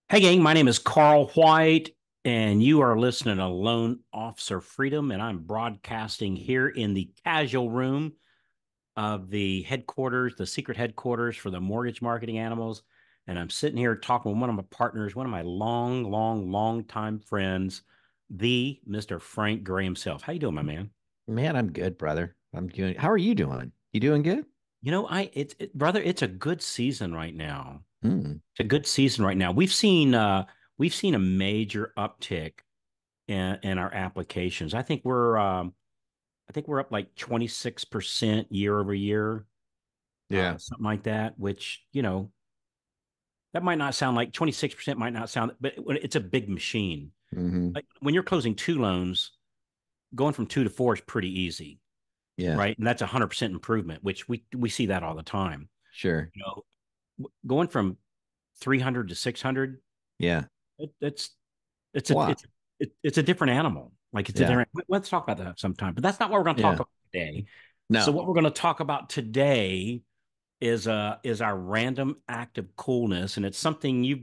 Hey, gang, my name is Carl White, and you are listening to Loan Officer Freedom, and I'm broadcasting here in the casual room of the headquarters, the secret headquarters for the mortgage marketing animals. And I'm sitting here talking with one of my partners, one of my long time friends, the Mr. Frank Garay himself. How you doing, my man? Man, I'm good, brother. I'm doing. How are you doing? You doing good? Brother, it's a good season right now. Mm. It's a good season right now. We've seen a major uptick in our applications. I think we're up like 26% year over year, Yeah. something like that. Which that might not sound like 26% might not sound, but it's a big machine. Hmm. Like when you're closing two loans, going from two to four is pretty easy, Yeah. right? And that's 100% improvement, which we see that all the time. Sure. You know, going from 300 to 600, Yeah. it's it's a Wow. it's a different animal. Like it's a Yeah. different. Let's talk about that sometime. But that's not what we're going to talk Yeah. about today. So No. what we're going to talk about today is our random act of coolness, and it's something you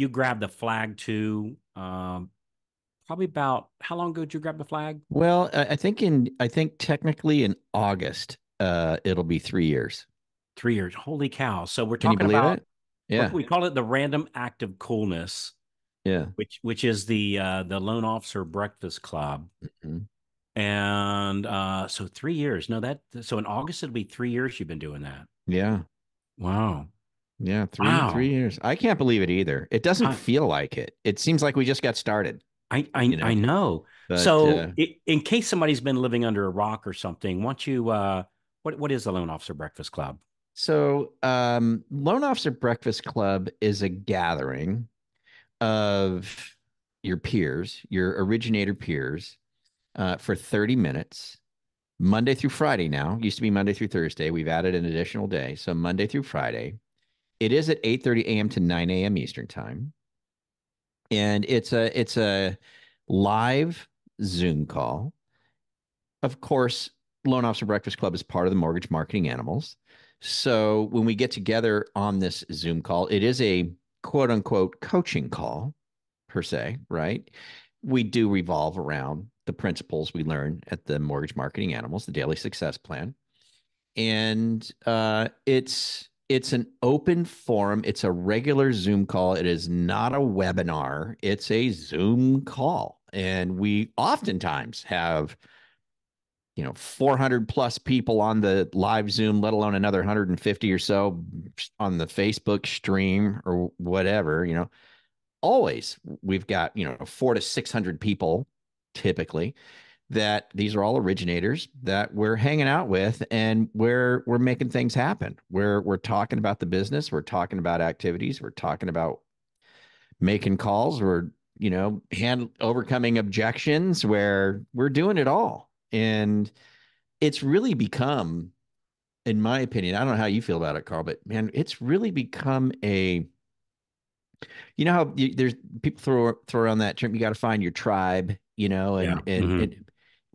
grabbed the flag to probably about how long ago did you grab the flag? Well, I think technically in August, it'll be 3 years. 3 years. Holy cow! So we're Can you talking believe about it? Yeah. we call it the random act of coolness, Yeah. which is the loan officer breakfast club. Mhm. And so 3 years. No, that so in August it'll be 3 years you've been doing that. Yeah. Wow. Yeah. Three Wow. years. I can't believe it either. It doesn't I feel like it. It seems like we just got started, I you I know. know. But So in case somebody's been living under a rock or something, why don't you what is the Loan Officer Breakfast Club? Loan Officer Breakfast Club is a gathering of your peers, your originator peers, for 30 minutes, Monday through Friday now. Used to be Monday through Thursday. We've added an additional day. So Monday through Friday. It is at 8:30 a.m. to 9 a.m. Eastern time. And it's a live Zoom call. Of course, Loan Officer Breakfast Club is part of the Mortgage Marketing Animals. So when we get together on this Zoom call, it is a quote unquote coaching call per se, right? We do revolve around the principles we learn at the Mortgage Marketing Animals, the Daily Success Plan, and it's an open forum. It's a regular Zoom call. It is not a webinar. It's a Zoom call, and we oftentimes have 400 plus people on the live Zoom, let alone another 150 or so on the Facebook stream or whatever. Always we've got, 400 to 600 people typically, that these are all originators that we're hanging out with, and we're making things happen. We're talking about the business, we're talking about activities, we're talking about making calls, we're hand overcoming objections, where we're doing it all. And it's really become, in my opinion, I don't know how you feel about it, Carl, but man, it's really become how there's people throw around that term. You got to find your tribe, Yeah. and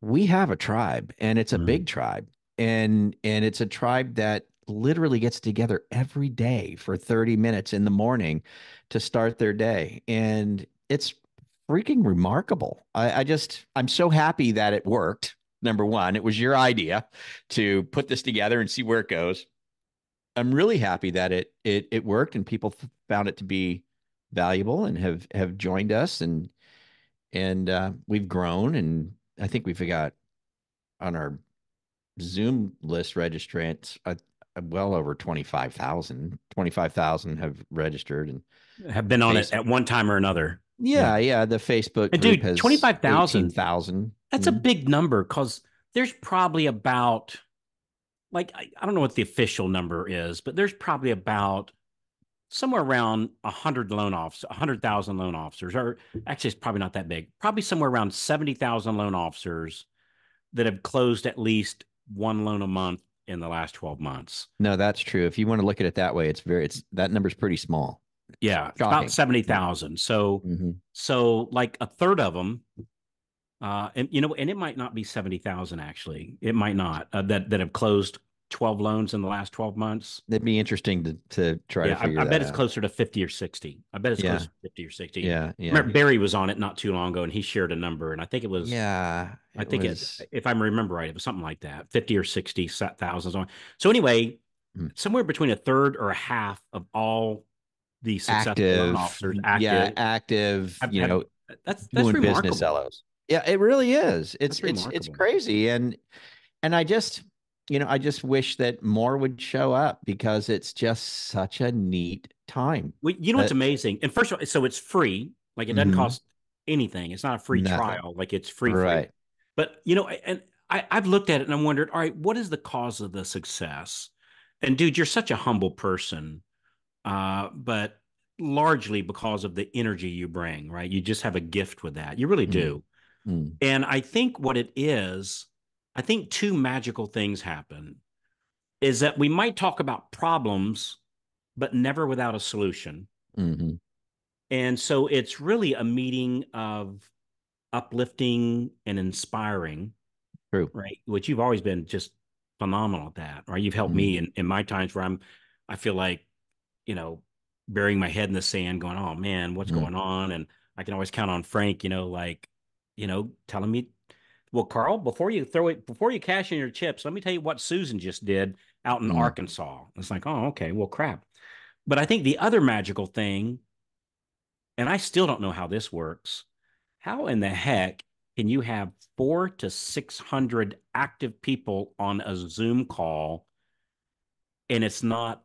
we have a tribe, and it's a Hmm. big tribe, and it's a tribe that literally gets together every day for 30 minutes in the morning to start their day, and it's freaking remarkable. I'm so happy that it worked. Number one, it was your idea to put this together and see where it goes. I'm really happy that it worked, and people found it to be valuable and have joined us, and we've grown, and I think we've got on our Zoom list registrants, well over 25,000 have registered. And Have the been on it face at one time or another. Yeah. yeah, the Facebook And group dude, has 25,000, 18,000. that's a big number because there's probably about like I don't know what the official number is, but there's probably about somewhere around 100 loan officers, 100,000 loan officers, or actually, it's probably not that big. Probably somewhere around 70,000 loan officers that have closed at least one loan a month in the last 12 months. No, that's true. If you want to look at it that way, it's that number's pretty small. It's Yeah, it's about shocking. Yeah. 70,000. So, Hmm. so like a third of them, and it might not be 70,000 actually. It might not that have closed 12 loans in the last 12 months. It'd be interesting to try to Yeah, figure I that bet it's out. closer to 50 or 60. I bet it's closer Yeah, to 50 or 60. yeah, I yeah, remember Barry was on it not too long ago, and he shared a number, and I think it was, yeah. I It think it, was if I remember right, it was something like that, 50 or 60,000. So anyway, mm, somewhere between a third or a half of all the successful loan active. officers Yeah, active active. have that's Doing business remarkable. LOs. Yeah, it really is. That's It's remarkable. crazy, and I just I just wish that more would show up because it's just such a neat time. Well, you know what's That amazing? And first of all, so it's free. Like it doesn't mhm, cost anything. It's not a free nothing. trial. Like it's free. Right. But and I've looked at it and I wondered, all right, what is the cause of the success? And dude, you're such a humble person, but largely because of the energy you bring, right? You just have a gift with that. You really Mm, do. mm, And I think what it is, I think two magical things happen is that we might talk about problems, but never without a solution. mhm. And so it's really a meeting of uplifting and inspiring, True. right? Which you've always been just phenomenal at that, right? You've helped Mm, me in my times where I feel like, you know, burying my head in the sand, going, oh man, what's mm, going on? And I can always count on Frank, telling me, well, Carl, before you cash in your chips, let me tell you what Susan just did out in mm. Arkansas. It's like, oh, okay, well, crap. But I think the other magical thing, and I still don't know how this works. How in the heck can you have 400 to 600 active people on a Zoom call and it's not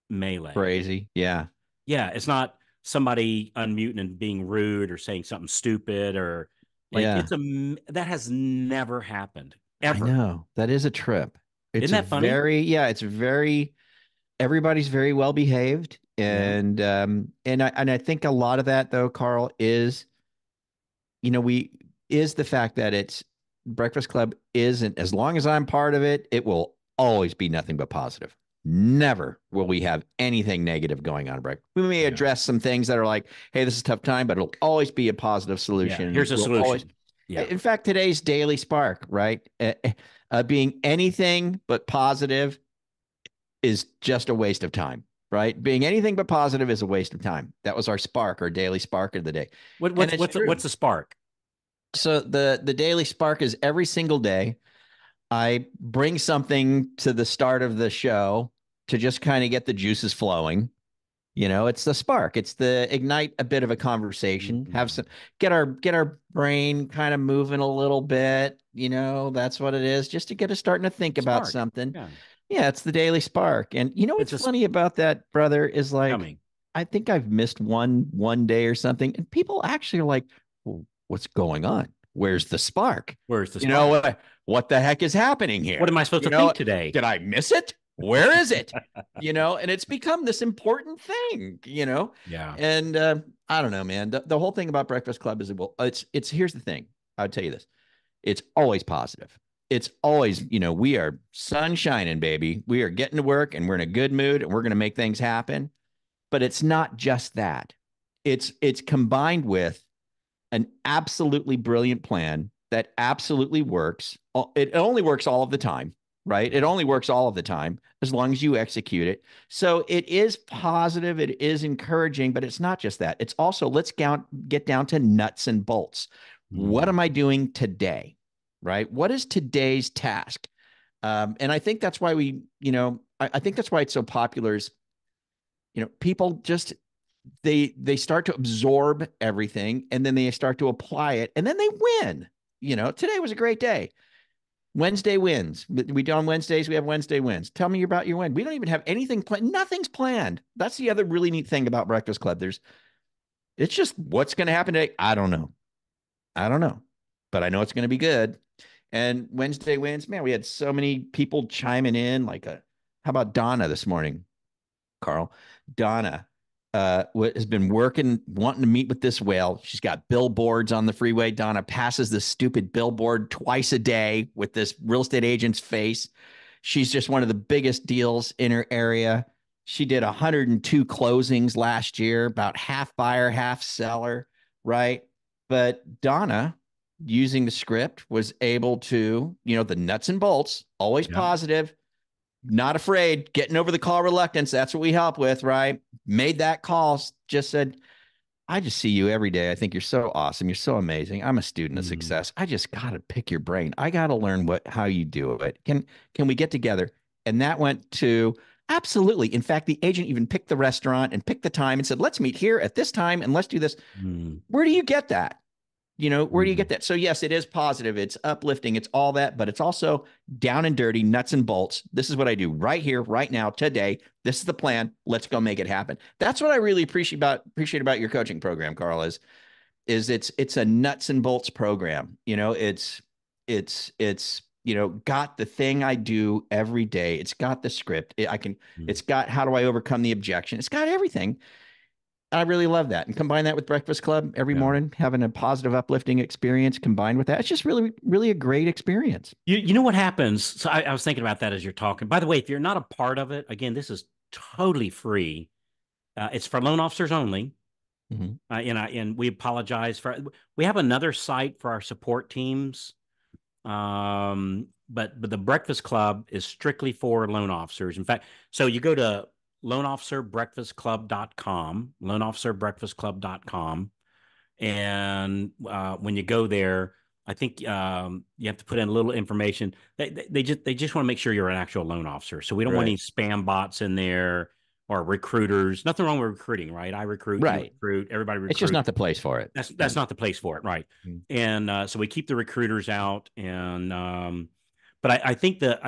melee? Crazy. Yeah. Yeah, it's not somebody unmuting and being rude or saying something stupid or like Yeah. that has never happened I ever. know. That is a trip. Isn't that funny? It's very everybody's very well behaved, Yeah. and I think a lot of that though, Carl, is we is the fact that it's Breakfast Club isn't, as long as I'm part of it, it will always be nothing but positive. Never will we have anything negative going on at Breakfast. We may Yeah. address some things that are like, hey, this is a tough time, but it'll always be a positive Yeah. solution. Here's a We'll always, solution. Yeah. in fact, today's Daily Spark, right? Being anything but positive is just a waste of time, right? Being anything but positive is a waste of time. That was our spark, our daily spark of the day. What And what's it's what's true. the spark? So the daily spark is every single day I bring something to the start of the show to just kind of get the juices flowing. It's the spark. It's the ignite a bit of a conversation, have Mm-hmm. some get our brain kind of moving a little bit. That's what it is, just to get us starting to think about Spark. something. Yeah. Yeah, it's the daily spark. And what's It's a funny about that, brother, is like coming. I think I've missed one day or something, and people actually are like, well, what's going on? Where's the spark? Where's the You know spark? what the heck is happening What here? am I supposed to think today? Did I miss it? Where is it? And it's become this important thing. Yeah. And I don't know, man. The whole thing about Breakfast Club is, well, it's here's the thing. I'll tell you this. It's always positive. It's always, we are sun shining, baby. We are getting to work and we're in a good mood and we're going to make things happen. But it's not just that. It's combined with an absolutely brilliant plan that absolutely works. It only works all of the time, right? It Yeah. only works all of the time as long as you execute it. So it is positive, it is encouraging, but it's not just that. It's also, let's get down to nuts and bolts. What Mm. am I doing today? Right? What is today's task? And I think that's why I think that's why it's so popular is, people just they start to absorb everything and then they start to apply it and then they win. Today was a great day. Wednesday wins. We do on Wednesdays. We have Wednesday wins. Tell me about your win. We don't even have anything planned. Nothing's planned. That's the other really neat thing about Breakfast Club. It's just what's going to happen today. I don't know. I don't know, but I know it's going to be good. And Wednesday wins. Man, we had so many people chiming in. How about Donna this morning? Carl. Donna has been working, wanting to meet with this whale. She's got billboards on the freeway. Donna passes this stupid billboard twice a day with this real estate agent's face. She's just one of the biggest deals in her area. She did 102 closings last year, about half buyer, half seller, right? But Donna, using the script, was able to, the nuts and bolts, always Yeah. positive, not afraid, getting over the call reluctance. That's what we help with, right? Made that call, just said, I just see you every day. I think you're so awesome. You're so amazing. I'm a student of Mm, success. I just got to pick your brain. I got to learn how you do it. Can we get together? And that went to absolutely. In fact, the agent even picked the restaurant and picked the time and said, let's meet here at this time and let's do this. mm, Where do you get that? Where do you get mm, that? So yes, it is positive. It's uplifting. It's all that, but it's also down and dirty, nuts and bolts. This is what I do right here, right now, today. This is the plan. Let's go make it happen. That's what I really appreciate about your coaching program, Carl. Is it's a nuts and bolts program. It's got the thing I do every day. It's got the script. mm. It's got how do I overcome the objection. It's got everything. I really love that. And combine that with Breakfast Club every Yeah. morning, having a positive, uplifting experience combined with that. It's just really, really a great experience. You know what happens? So I was thinking about that as you're talking. By the way, if you're not a part of it, again, this is totally free. It's for loan officers only. Mhm. And we apologize for. We have another site for our support teams. But the Breakfast Club is strictly for loan officers. In fact, so you go to loanofficerbreakfastclub.com, and when you go there, I think you have to put in a little information. They just want to make sure you're an actual loan officer. So we don't want Right. any spam bots in there or recruiters. Nothing wrong with recruiting, right? I recruit, you Right. recruit, everybody It's just recruits. not the place for it. That's Yeah. not the place for it, right? Mm. And so we keep the recruiters out, and but I think the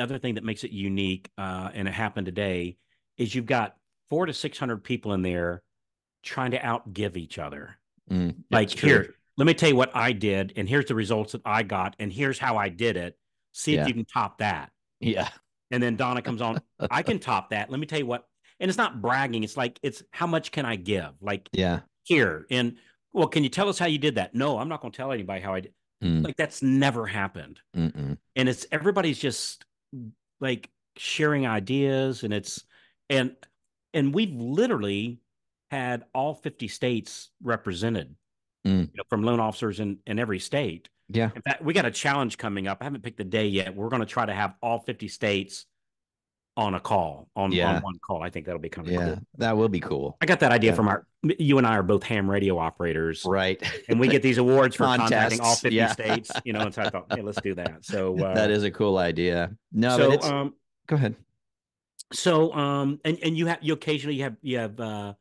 other thing that makes it unique, and it happened today, is you've got 400 to 600 people in there trying to outgive each other. That's Like, true. here, let me tell you what I did, and here's the results that I got, and here's how I did it. See if Yeah. you can top that. Yeah. And then Donna comes on, I can top that. Let me tell you what. And it's not bragging. It's like, it's how much can I give? Like, Yeah. here. And, well, can you tell us how you did that? No, I'm not going to tell anybody how I did. Mm. Like, that's never happened. Mm-mm. And it's everybody's just like sharing ideas, and and we've literally had all 50 states represented, Mm. from loan officers in every state. Yeah. In fact, we got a challenge coming up. I haven't picked the day yet. We're going to try to have all 50 states on a call, on Yeah. one call. I think that'll be kind of Yeah. cool. That will be cool. I got that idea Yeah. from you and I are both ham radio operators, Right. and we get these awards for contacting all Contests. 50 Yeah. states, and so I thought, hey, let's do that. So, That is a cool idea. No, but so, it's um, go ahead. and you occasionally have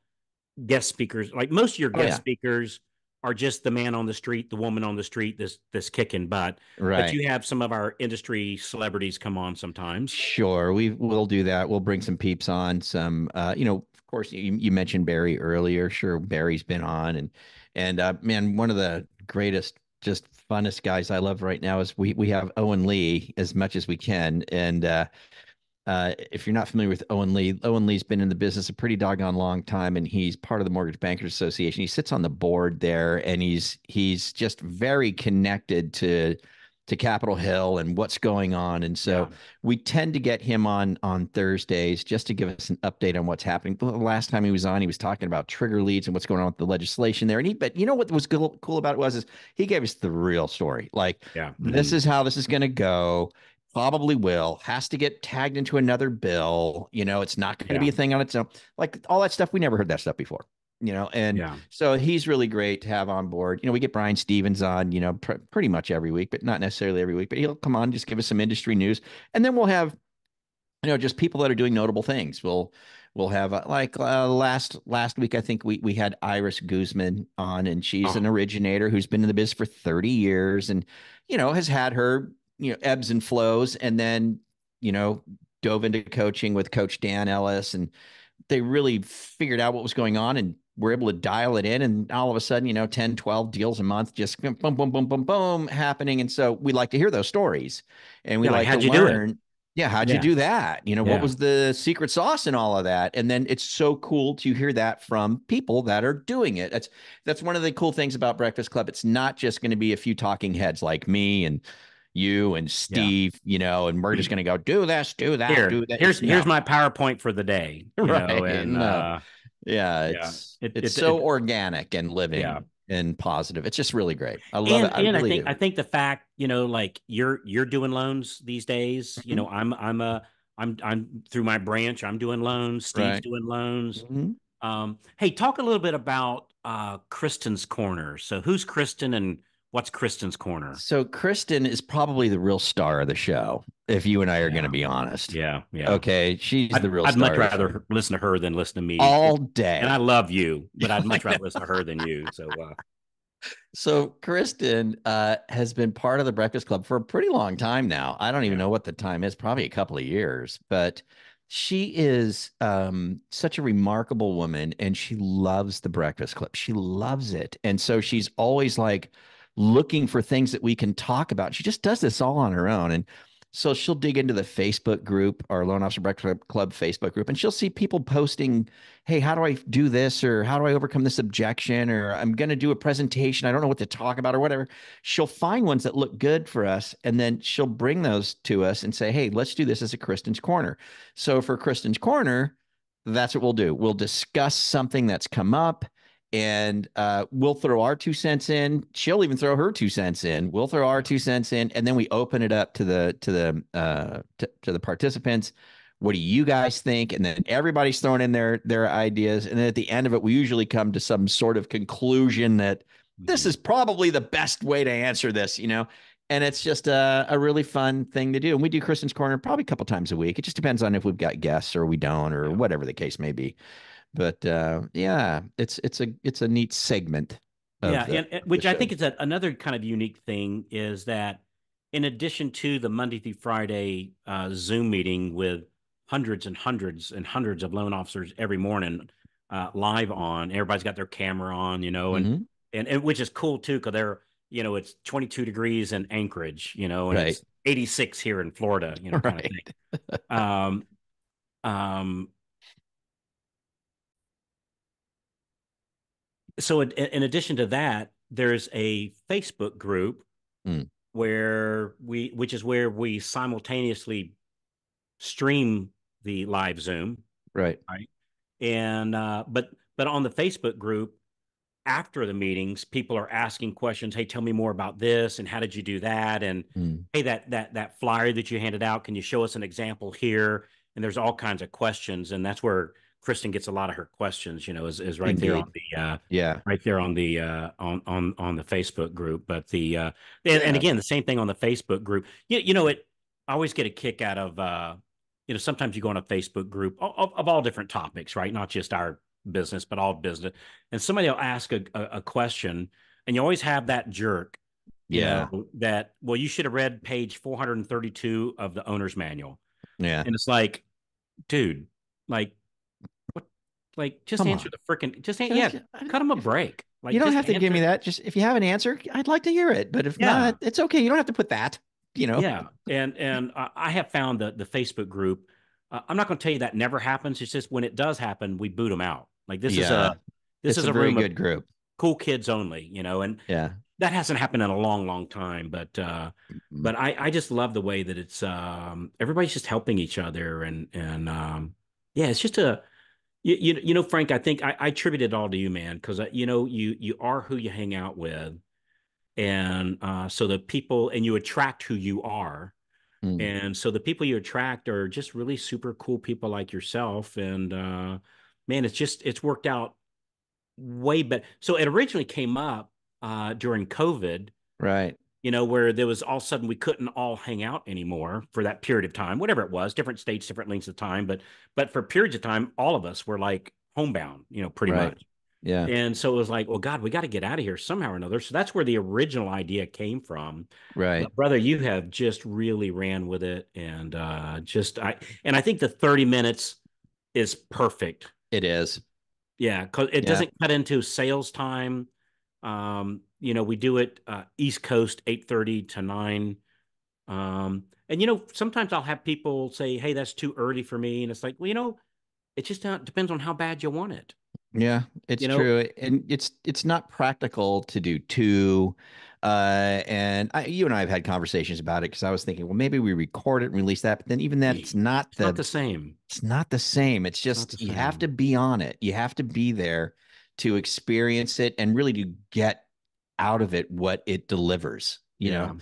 guest speakers. Like, most of your Oh guest yeah. speakers are just the man on the street, the woman on the street, this kicking butt. But Right. you have some of our industry celebrities come on sometimes. Sure, we'll do that. We'll bring some peeps on. Some, of course, you mentioned Barry earlier. Sure, Barry's been on, and man, one of the greatest, just funnest guys I love right now is we have Owen Lee as much as we can. And if you're not familiar with Owen Lee, Owen Lee's been in the business a pretty doggone long time, and he's part of the Mortgage Bankers Association. He sits on the board there, and he's just very connected to Capitol Hill and what's going on. And so Yeah, we tend to get him on Thursdays just to give us an update on what's happening. The last time he was on, he was talking about trigger leads and what's going on with the legislation there. But you know what was cool about it is he gave us the real story. Like, yeah. this is how this is going to go. Probably will, has to get tagged into another bill. It's not going to be Yeah, a thing on its own. Like all that stuff, we never heard that stuff before. And yeah. so he's really great to have on board. We get Brian Stevens on, pretty much every week, but not necessarily every week, but he'll come on, just give us some industry news. And then we'll have, just people that are doing notable things. We'll have last week, I think we had Iris Guzman on, and she's an Oh, originator who's been in the biz for 30 years and, has had her, ebbs and flows, and then, you know, dove into coaching with Coach Dan Ellis, and they really figured out what was going on and were able to dial it in. And all of a sudden, 10, 12 deals a month, just boom, boom, boom, boom, boom happening. And so we like to hear those stories, and we yeah. Like, like to how'd you do it? learn. Yeah, how'd you Yeah, do that? What yeah, was the secret sauce and all of that? And then it's so cool to hear that from people that are doing it. That's one of the cool things about Breakfast Club. It's not just going to be a few talking heads like me and you and yeah. Steve, and we're just going to go do this, do that, Here, do that. here's It's here's no, my PowerPoint for the day. right? And No, yeah, yeah, it's so organic and yeah. living. and positive. It's just really great. I love it. And I and I really think do. I think the fact, like you're doing loans these days, Mhm. I'm through my branch, I'm doing loans, Steve's Right. doing loans. Mhm. Hey, talk a little bit about Kristen's Corner. So who's Kristen and what's Kristen's Corner? So Kristen is probably the real star of the show, if you and I are going to Yeah. be honest. Yeah, yeah. Okay, she's the real I'd much star of the show rather listen to her than listen to me. all And I day. love you, but I'd I much rather know. listen to her than you. So So Kristen has been part of the Breakfast Club for a pretty long time now. I don't even yeah. know what the time is, probably a couple of years, but she is such a remarkable woman and she loves the Breakfast Club. She loves it. And so she's always like looking for things that we can talk about. She just does this all on her own. And so she'll dig into the Facebook group, our Loan Officer Breakfast Club Facebook group, and she'll see people posting, hey, how do I do this? Or how do I overcome this objection? Or I'm going to do a presentation. I don't know what to talk about or whatever. She'll find ones that look good for us. And then she'll bring those to us and say, hey, let's do this as a Kristen's Corner. So for Kristen's Corner, that's what we'll do. We'll discuss something that's come up and we'll throw our 2 cents in. She'll even throw her 2 cents in. We'll throw our 2 cents in, and then we open it up to the participants. What do you guys think? And then everybody's throwing in their ideas, and then at the end of it, we usually come to some sort of conclusion that this is Mhm. probably the best way to answer this. And it's just a really fun thing to do. And we do Kristen's Corner probably a couple times a week. It just depends on if we've got guests or we don't, or Yeah. whatever the case may be. But yeah, it's a neat segment Yeah, of the and of the which I show. think is another kind of unique thing is that in addition to the Monday through Friday Zoom meeting with hundreds and hundreds and hundreds of loan officers every morning live on, everybody's got their camera on, Hmm. and which is cool too because it's 22 degrees in Anchorage, and Right. it's 86 here in Florida, kind of thing. Right. Um, um, so in addition to that, there's a Facebook group Mm, which is where we simultaneously stream the live Zoom, right. right? And but on the Facebook group after the meetings, people are asking questions. Hey, tell me more about this, and how did you do that? And Mm, hey, that flyer that you handed out, can you show us an example here? And there's all kinds of questions, and that's where Kristen gets a lot of her questions. Is right there on indeed. the Yeah. right there on the on the Facebook group. But and Yeah. again, the same thing on the Facebook group. It I always get a kick out of sometimes you go on a Facebook group of all different topics, right? Not just our business, but all business. And somebody will ask a question, and you always have that jerk, Yeah. that, well, you should have read page 432 of the owner's manual. Yeah. And it's like, dude, like, what, like, just Come answer on. the freaking, yeah, If cut him a break. you Like, don't just have to give me answer. that. Just if you have an answer, I'd like to hear it. But if Yeah. not, it's okay. You don't have to put that. Yeah. And I have found that the Facebook group, I'm not going to tell you that never happens. It's just when it does happen, we boot them out. Like, Yeah. this It's is a a very room of good group. cool kids only, and Yeah. that hasn't happened in a long, long time. Mm, But I just love the way that it's everybody's just helping each other, and yeah, it's just Frank. I think I attribute it all to you, man, because you are who you hang out with, and so the people, and you attract who you are. mm, And so the people you attract are just really super cool people like yourself. And man, it's worked out way better. So it originally came up during COVID, right. where there was all of a sudden we couldn't all hang out anymore for that period of time, whatever it was, different states, different lengths of time. But for periods of time, all of us were like homebound, pretty Right. much. Yeah. And so it was like, well, God, we got to get out of here somehow or another. So that's where the original idea came from. Right. But brother, you have just really ran with it, and I think the 30 minutes is perfect. It is. Yeah, because it Yeah. doesn't cut into sales time. We do it East Coast 8:30 to 9. And sometimes I'll have people say, "Hey, that's too early for me," and it's like, well, it just depends on how bad you want it. Yeah, it's You know, true, and it's not practical to do two. And you and I have had conversations about it because I was thinking, well, maybe we record it and release that, but then even that, it's not it's not the the same. it's not the same. It's It's not the just you have to same. be on it. You have to be there to experience it and really to get out of it what it delivers. Yeah.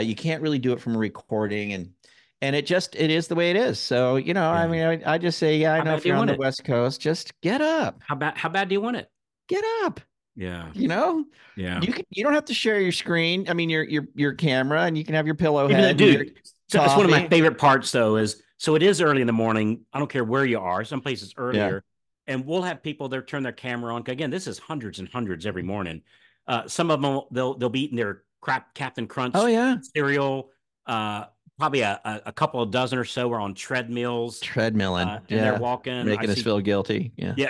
You can't really do it from a recording, and it is the way it is. So, I Yeah. mean, I just say, yeah, I How know bad if do you're you on want the it? West Coast, just get up, How bad do you want it? get up. Yeah. You know, Yeah. you don't have to share your screen. I mean, your camera, and you can have your pillow Even though, head and your dude, so it's one of my coffee. favorite parts though is so it is early in the morning. I don't care where you are. Some places Yeah. earlier, and we'll have people there turn their camera on. Again, this is hundreds and hundreds every morning. Some of them they'll be eating their crap Captain Oh Crunch yeah. cereal. Probably a couple of dozen or so are on treadmills, Treadmilling. and they're Yeah. walking. I Making us see, feel guilty. Yeah. yeah,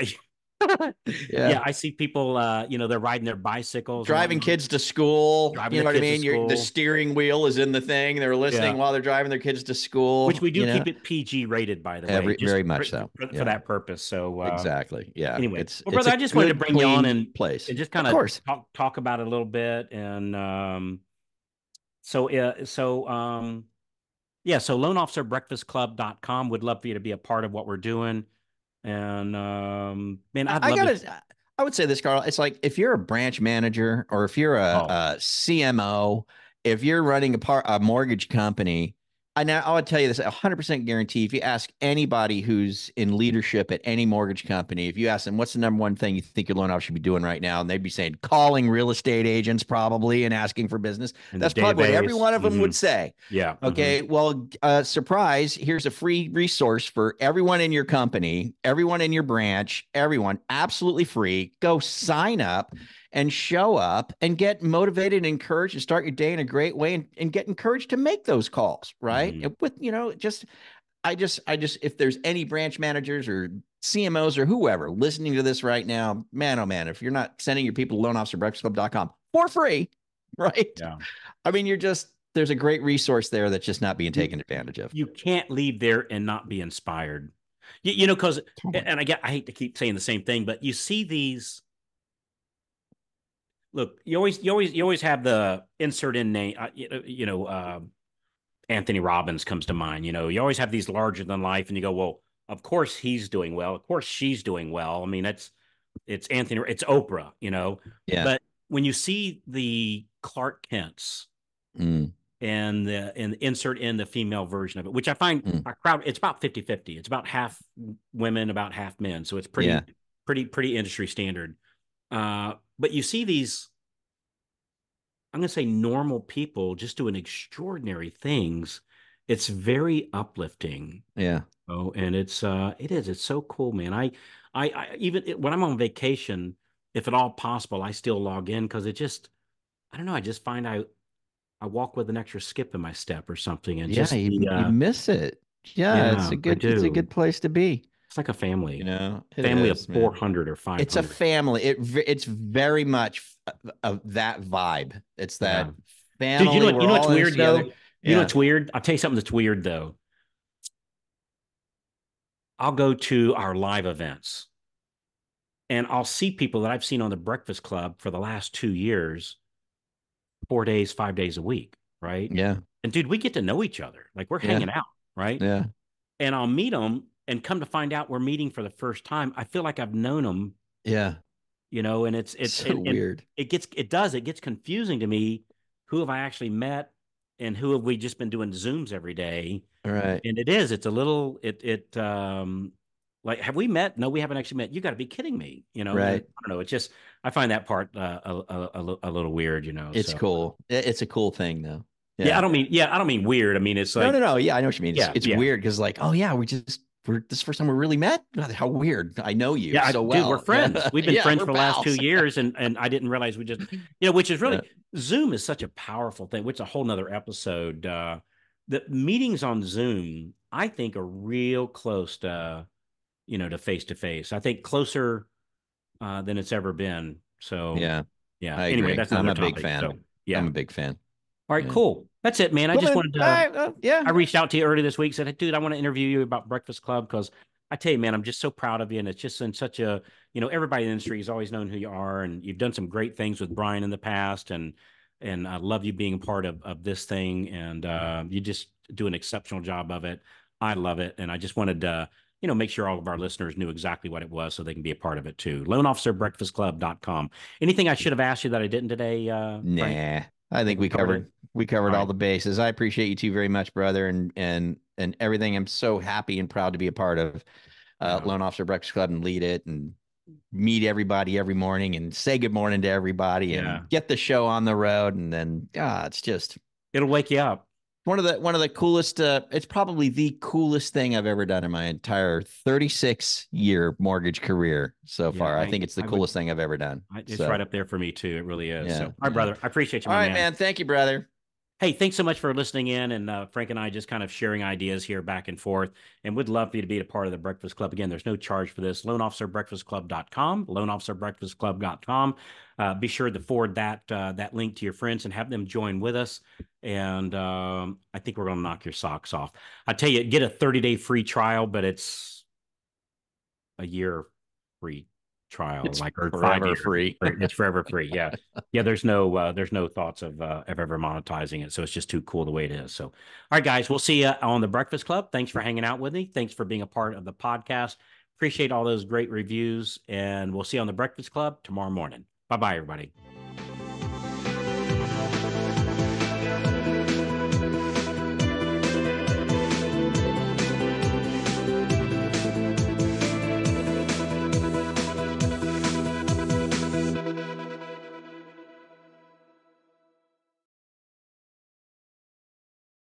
Yeah. yeah, I see people. They're riding their bicycles and Driving whatnot, kids to school. driving You know their what I kids to mean? The school. steering wheel is in the thing. They're listening Yeah, while they're driving their kids to which school. we do keep it PG rated, by the way, just Very much so. for Yeah. that purpose. So Exactly. Yeah. anyway, It's well, it's brother, a I just wanted to good, bring you on clean and place. just Of kind of course. talk about it a little bit, and yeah, so loanofficerbreakfastclub.com would love for you to be a part of what we're doing, and man, I'd I love to. gotta. I would say this, Carl. It's like if you're a branch manager or if you're Oh, a CMO, if you're running a mortgage company, I would tell you this 100% guarantee. If you ask anybody who's in leadership at any mortgage company, if you ask them what's the number one thing you think your loan officer should be doing right now, and they'd be saying calling real estate agents probably and asking for business. in the That's probably what every database. one of them would say. Yeah. Okay, well, surprise, here's a free resource for everyone in your company, everyone in your branch, everyone, absolutely free. Go sign up and show up and get motivated and encouraged and start your day in a great way and get encouraged to make those calls, right? Hmm. With, if there's any branch managers or CMOs or whoever listening to this right now, man, oh man, if you're not sending your people to loanofficerbreakfastclub.com for free, right? Yeah. I mean, there's a great resource there that's just not being You taken advantage of. you can't leave there and not be inspired. Because Totally. and I hate to keep saying the same thing, but you see these. Look, you always have the insert in name. Anthony Robbins comes to mind. You always have these larger than life, and you go, well, of course he's doing well. Of course she's doing well. I mean, it's Anthony, it's Oprah. Yeah. But when you see the Clark Kents Mm, and insert in the female version of it, which I find mm. our crowd, it's about 50-50. It's about half women, about half men. So it's Yeah. pretty industry standard. But you see these, I'm going to say normal people just doing extraordinary things. It's very uplifting. Yeah. Oh, and it's so cool, man. I even when I'm on vacation, if at all possible, I still log in because I don't know. I just find I walk with an extra skip in my step or something, and Yeah. just You miss it. Yeah. yeah, I It's a do. good place to be. It's like a family, It family of is, man. 400 or It's a 500. family. It's very much of that vibe. It's Yeah, that dude. family. You We're know what's all in this weird together. though? You know Yeah. what's weird? I'll tell you something that's weird though. I'll go to our live events and I'll see people that I've seen on the Breakfast Club for the last 2 years, 4 days, 5 days a week, right? Yeah. And dude, we get to know each other. Like we're Yeah. hanging out, right? Yeah. And I'll meet them and come to find out we're meeting for the first time. I feel like I've known them, Yeah. and it's So and weird. it gets confusing to me. Who have I actually met and who have we just been doing Zooms every day? All right. And it's a little like, have we met? No, we haven't actually met. You got to be kidding me, and Right. I don't know. It's just I find that part a little weird, It's so cool. It's a cool thing though. yeah, Yeah. I don't mean weird. I mean it's No, no, like no. Yeah, I know what you mean. yeah, It's yeah, weird because like, oh yeah, we're this is the first time we really met. God, how weird. I know you yeah, so dude, we're well. Yeah. friends. We've been Yeah, friends we're for the last two pals. years, and I didn't realize we just which is Yeah. really Zoom is such a powerful thing. Which is a whole nother episode. The meetings on Zoom, I think, are real close to face to face. I think closer than it's ever been. So Yeah. yeah. I Anyway, agree. that's I'm another a big topic. fan. So I'm yeah. a big fan. All right, Yeah. cool. That's it, man. I Cool, just man. wanted All to. right. Yeah. I reached out to you early this week. Said, hey, dude, I want to interview you about Breakfast Club because I tell you, man, I'm just so proud of you, and it's just in such a everybody in the industry has always known who you are, and you've done some great things with Brian in the past, and I love you being a part of this thing, and you just do an exceptional job of it. I love it, and I just wanted to make sure all of our listeners knew exactly what it was so they can be a part of it too. LoanOfficerBreakfastClub.com. Anything I should have asked you that I didn't today, Frank? Nah, I I think think we covered it. we covered All all right. the bases. I appreciate you two very much, brother, and everything. I'm so happy and proud to be a part of Yeah. Loan Officer Breakfast Club and lead it and meet everybody every morning and say good morning to everybody Yeah. and get the show on the road. And then, it's just It'll wake you up. one of the coolest. It's probably the coolest thing I've ever done in my entire 36-year mortgage career so Yeah. far. I think it's the I would, coolest thing I've ever done. it's right So up there for me too. It really is. So, yeah, all right, yeah. brother. I appreciate you, All my right, man. man. Thank you, brother. Hey, thanks so much for listening in. And Frank and I just kind of sharing ideas here back and forth. And would love for you to be a part of the Breakfast Club. Again, there's no charge for this. LoanOfficerBreakfastClub.com, LoanOfficerBreakfastClub.com. Be sure to forward that link to your friends and have them join with us. And I think we're going to knock your socks off. I tell you, get a 30-day free trial, but it's a year free trial, It's like or five forever years. free. It's forever free. Yeah, yeah. There's no thoughts of ever monetizing it. So it's just too cool the way it is. So, all right, guys, we'll see you on the Breakfast Club. Thanks for hanging out with me. Thanks for being a part of the podcast. Appreciate all those great reviews, and we'll see you on the Breakfast Club tomorrow morning. Bye bye, everybody.